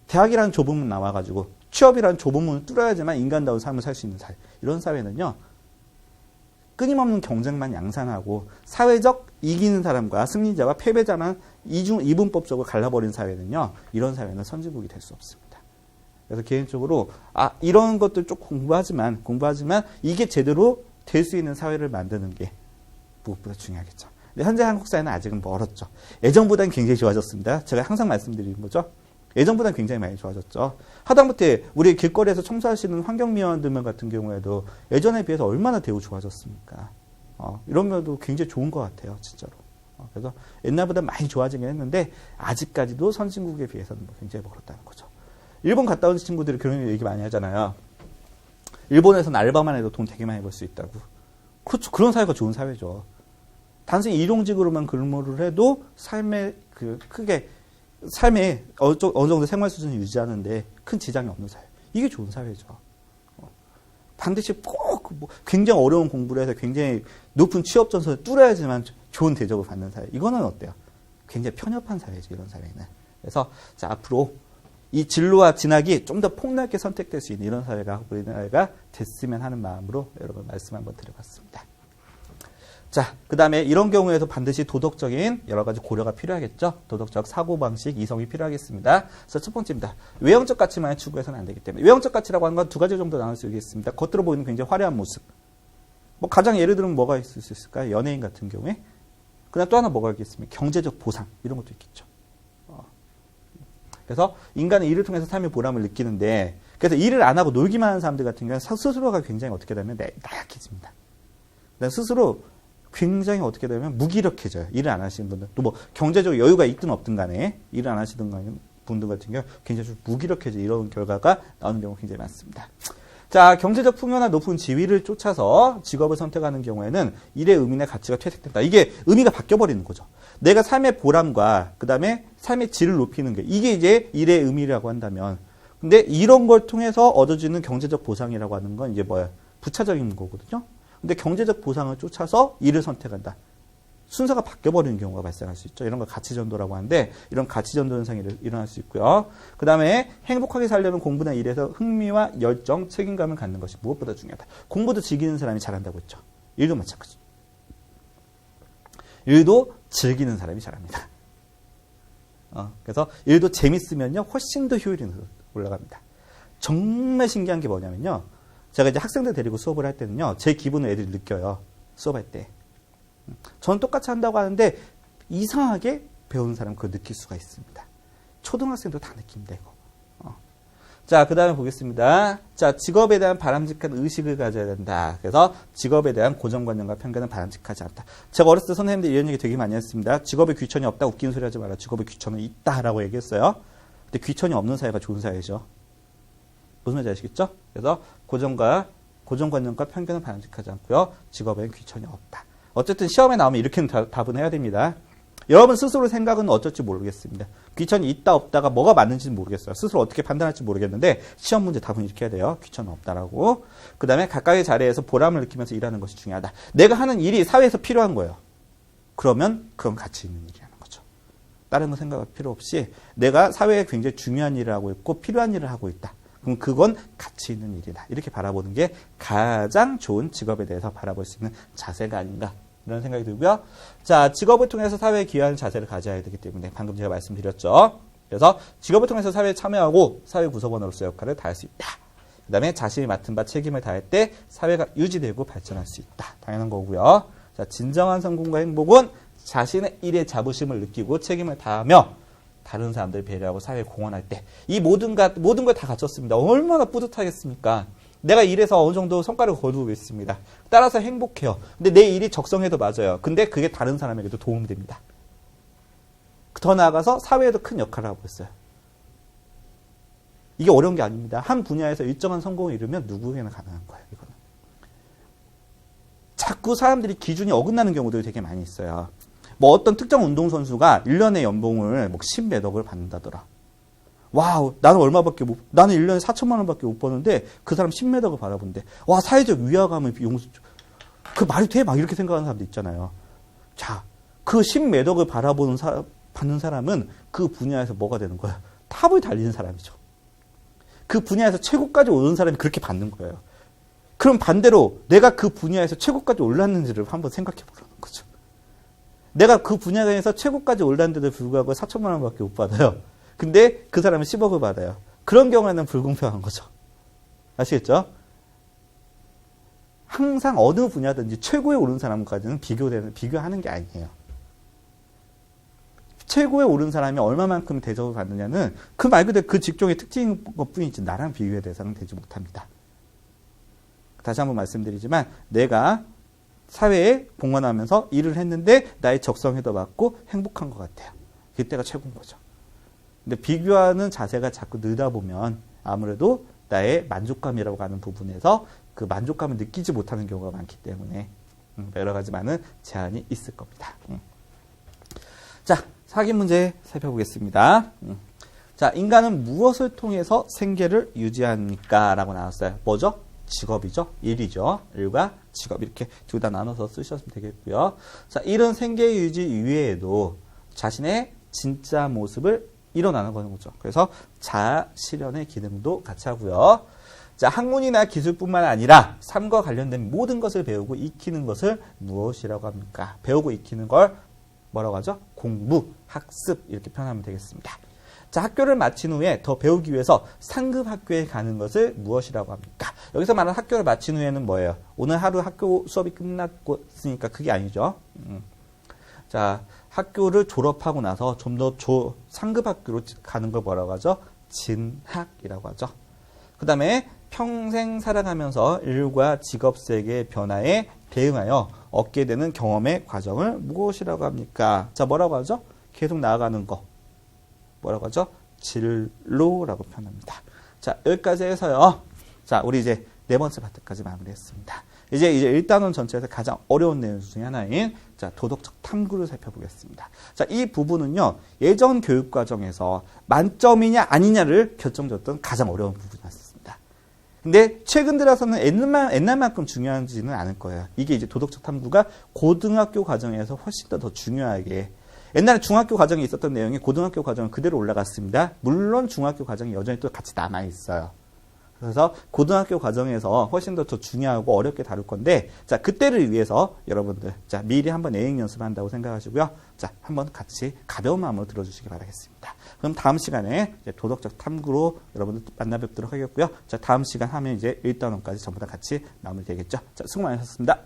대학이라는 좁은 문 나와가지고 취업이라는 좁은 문을 뚫어야지만 인간다운 삶을 살 수 있는 사회. 이런 사회는요. 끊임없는 경쟁만 양산하고 사회적 이기는 사람과 승리자와 패배자만 이분법적으로 갈라버린 사회는요. 이런 사회는 선진국이 될 수 없습니다. 그래서 개인적으로 이런 것들 좀 공부하지만 이게 제대로 될 수 있는 사회를 만드는 게 무엇보다 중요하겠죠. 근데 현재 한국 사회는 아직은 멀었죠. 예전보다는 굉장히 좋아졌습니다. 제가 항상 말씀드리는 거죠. 예전보다는 굉장히 많이 좋아졌죠. 하다못해 우리 길거리에서 청소하시는 환경미화원들 같은 경우에도 예전에 비해서 얼마나 대우 좋아졌습니까? 이런 면도 굉장히 좋은 것 같아요, 진짜로. 그래서 옛날보다 많이 좋아지긴 했는데 아직까지도 선진국에 비해서는 굉장히 멀었다는 거죠. 일본 갔다 온 친구들이 그런 얘기 많이 하잖아요. 일본에서는 알바만 해도 돈 되게 많이 벌 수 있다고. 그렇죠. 그런 사회가 좋은 사회죠. 단순히 일용직으로만 근무를 해도 삶에 어느 정도 생활 수준을 유지하는데 큰 지장이 없는 사회. 이게 좋은 사회죠. 반드시 꼭 굉장히 어려운 공부를 해서 굉장히 높은 취업 전선을 뚫어야지만 좋은 대접을 받는 사회. 이거는 어때요? 굉장히 편협한 사회죠, 이런 사회는. 그래서 자, 앞으로 이 진로와 진학이 좀 더 폭넓게 선택될 수 있는 이런 사회가 우리나라가 됐으면 하는 마음으로 여러분 말씀 한번 드려봤습니다. 자, 그 다음에 이런 경우에도 반드시 도덕적인 여러 가지 고려가 필요하겠죠. 도덕적 사고방식, 이성이 필요하겠습니다. 그래서 첫 번째입니다. 외형적 가치만 추구해서는 안 되기 때문에. 외형적 가치라고 하는 건 두 가지 정도 나눌 수 있겠습니다. 겉으로 보이는 굉장히 화려한 모습. 가장 예를 들면 뭐가 있을 수 있을까요? 연예인 같은 경우에. 그다음 또 하나 뭐가 있겠습니까? 경제적 보상. 이런 것도 있겠죠. 그래서 인간은 일을 통해서 삶의 보람을 느끼는데, 그래서 일을 안 하고 놀기만 하는 사람들 같은 경우는 스스로가 굉장히 어떻게 되면 나약해집니다. 스스로 굉장히 어떻게 되면 무기력해져요. 일을 안 하시는 분들. 또 경제적 여유가 있든 없든 간에 일을 안 하시던 분들 같은 경우 굉장히 좀 무기력해져 이런 결과가 나오는 경우가 굉장히 많습니다. 자, 경제적 풍요나 높은 지위를 쫓아서 직업을 선택하는 경우에는 일의 의미나 가치가 퇴색된다. 이게 의미가 바뀌어버리는 거죠. 내가 삶의 보람과 그 다음에 삶의 질을 높이는 게 이게 이제 일의 의미라고 한다면, 근데 이런 걸 통해서 얻어지는 경제적 보상이라고 하는 건 이제 부차적인 거거든요. 근데 경제적 보상을 쫓아서 일을 선택한다. 순서가 바뀌어버리는 경우가 발생할 수 있죠. 이런 걸 가치전도라고 하는데 이런 가치전도 현상이 일어날 수 있고요. 그 다음에 행복하게 살려면 공부나 일에서 흥미와 열정, 책임감을 갖는 것이 무엇보다 중요하다. 공부도 즐기는 사람이 잘한다고 했죠. 일도 마찬가지. 일도 즐기는 사람이 잘합니다. 그래서 일도 재밌으면요 훨씬 더 효율이 올라갑니다. 정말 신기한 게 뭐냐면요. 제가 이제 학생들 데리고 수업을 할 때는요. 제 기분을 애들이 느껴요. 수업할 때. 저는 똑같이 한다고 하는데 이상하게 배우는 사람 그걸 느낄 수가 있습니다. 초등학생도 다 느낍니다. 이거. 자, 그 다음에 보겠습니다. 자, 직업에 대한 바람직한 의식을 가져야 된다. 그래서 직업에 대한 고정관념과 편견은 바람직하지 않다. 제가 어렸을 때 선생님들 이런 얘기 되게 많이 했습니다. 직업에 귀천이 없다. 웃기는 소리 하지 마라. 직업에 귀천은 있다라고 얘기했어요. 근데 귀천이 없는 사회가 좋은 사회죠. 무슨 말인지 아시겠죠? 그래서 고정관념과 편견은 바람직하지 않고요. 직업에는 귀천이 없다. 어쨌든 시험에 나오면 이렇게는 답은 해야 됩니다. 여러분 스스로 생각은 어쩔지 모르겠습니다. 귀천이 있다 없다가 뭐가 맞는지는 모르겠어요. 스스로 어떻게 판단할지 모르겠는데 시험 문제 답은 이렇게 해야 돼요. 귀천은 없다라고. 그 다음에 각각의 자리에서 보람을 느끼면서 일하는 것이 중요하다. 내가 하는 일이 사회에서 필요한 거예요. 그러면 그건 가치 있는 일이라는 거죠. 다른 거 생각할 필요 없이 내가 사회에 굉장히 중요한 일을 하고 있고 필요한 일을 하고 있다. 그럼 그건 가치 있는 일이다. 이렇게 바라보는 게 가장 좋은 직업에 대해서 바라볼 수 있는 자세가 아닌가. 이런 생각이 들고요. 자, 직업을 통해서 사회에 기여하는 자세를 가져야 되기 때문에 방금 제가 말씀드렸죠. 그래서 직업을 통해서 사회에 참여하고 사회 구성원으로서 역할을 다할 수 있다. 그 다음에 자신이 맡은 바 책임을 다할 때 사회가 유지되고 발전할 수 있다. 당연한 거고요. 자, 진정한 성공과 행복은 자신의 일에 자부심을 느끼고 책임을 다하며 다른 사람들 배려하고 사회에 공헌할 때 이 모든 걸 다 갖췄습니다. 얼마나 뿌듯하겠습니까? 내가 일해서 어느 정도 성과를 거두고 있습니다. 따라서 행복해요. 근데 내 일이 적성에도 맞아요. 근데 그게 다른 사람에게도 도움이 됩니다. 더 나아가서 사회에도 큰 역할을 하고 있어요. 이게 어려운 게 아닙니다. 한 분야에서 일정한 성공을 이루면 누구에게나 가능한 거예요. 이거는. 자꾸 사람들이 기준이 어긋나는 경우들이 되게 많이 있어요. 뭐 어떤 특정 운동선수가 1년에 연봉을 뭐 10몇억을 받는다더라. 와우, 나는 나는 1년에 4천만 원밖에 못 버는데 그 사람 10몇억을 받아본대. 와, 사회적 위화감을 그 말이 돼? 막 이렇게 생각하는 사람도 있잖아요. 자, 그 10몇억을 받는 사람은 그 분야에서 뭐가 되는 거예요? 탑을 달리는 사람이죠. 그 분야에서 최고까지 오는 사람이 그렇게 받는 거예요. 그럼 반대로 내가 그 분야에서 최고까지 올랐는지를 한번 생각해 보라는 거죠. 내가 그 분야에서 최고까지 올랐는데도 불구하고 4천만 원밖에 못 받아요. 근데 그 사람은 10억을 받아요. 그런 경우에는 불공평한 거죠. 아시겠죠? 항상 어느 분야든지 최고에 오른 사람까지는 비교하는 게 아니에요. 최고에 오른 사람이 얼마만큼 대접을 받느냐는 그 말 그대로 그 직종의 특징인 것뿐이지 나랑 비교의 대상은 되지 못합니다. 다시 한번 말씀드리지만 내가 사회에 봉헌하면서 일을 했는데 나의 적성에도 맞고 행복한 것 같아요. 그때가 최고인 거죠. 근데 비교하는 자세가 자꾸 늘다 보면 아무래도 나의 만족감이라고 하는 부분에서 그 만족감을 느끼지 못하는 경우가 많기 때문에 여러 가지 많은 제한이 있을 겁니다. 자, 사기 문제 살펴보겠습니다. 자, 인간은 무엇을 통해서 생계를 유지합니까? 라고 나왔어요. 뭐죠? 직업이죠. 일이죠. 일과 직업 이렇게 둘 다 나눠서 쓰셨으면 되겠고요. 자, 일은 생계 유지 이외에도 자신의 진짜 모습을 일어나는 거죠. 그래서 자아 실현의 기능도 같이 하고요. 자, 학문이나 기술뿐만 아니라 삶과 관련된 모든 것을 배우고 익히는 것을 무엇이라고 합니까? 배우고 익히는 걸 뭐라고 하죠? 공부, 학습 이렇게 표현하면 되겠습니다. 자, 학교를 마친 후에 더 배우기 위해서 상급 학교에 가는 것을 무엇이라고 합니까? 여기서 말하는 학교를 마친 후에는 뭐예요? 오늘 하루 학교 수업이 끝났으니까 그게 아니죠. 자, 학교를 졸업하고 나서 좀 더 상급 학교로 가는 걸 뭐라고 하죠? 진학이라고 하죠. 그 다음에 평생 살아가면서 일과 직업 세계의 변화에 대응하여 얻게 되는 경험의 과정을 무엇이라고 합니까? 자, 뭐라고 하죠? 계속 나아가는 거. 뭐라고 하죠? 진로라고 표현합니다. 자, 여기까지 해서요. 자, 우리 이제 네 번째 파트까지 마무리했습니다. 이제 1단원 전체에서 가장 어려운 내용 중에 하나인 자, 도덕적 탐구를 살펴보겠습니다. 자, 이 부분은요, 예전 교육과정에서 만점이냐 아니냐를 결정졌던 가장 어려운 부분이었습니다. 근데 최근 들어서는 옛날만큼 중요하지는 않을 거예요. 이게 이제 도덕적 탐구가 고등학교 과정에서 훨씬 더 중요하게. 옛날에 중학교 과정에 있었던 내용이 고등학교 과정은 그대로 올라갔습니다. 물론 중학교 과정이 여전히 또 같이 남아있어요. 그래서 고등학교 과정에서 훨씬 더 중요하고 어렵게 다룰 건데, 자, 그때를 위해서 여러분들, 자, 미리 한번 예행 연습한다고 생각하시고요. 자, 한번 같이 가벼운 마음으로 들어주시기 바라겠습니다. 그럼 다음 시간에 이제 도덕적 탐구로 여러분들 만나 뵙도록 하겠고요. 자, 다음 시간 하면 이제 1단원까지 전부 다 같이 마무리되겠죠. 자, 수고 많으셨습니다.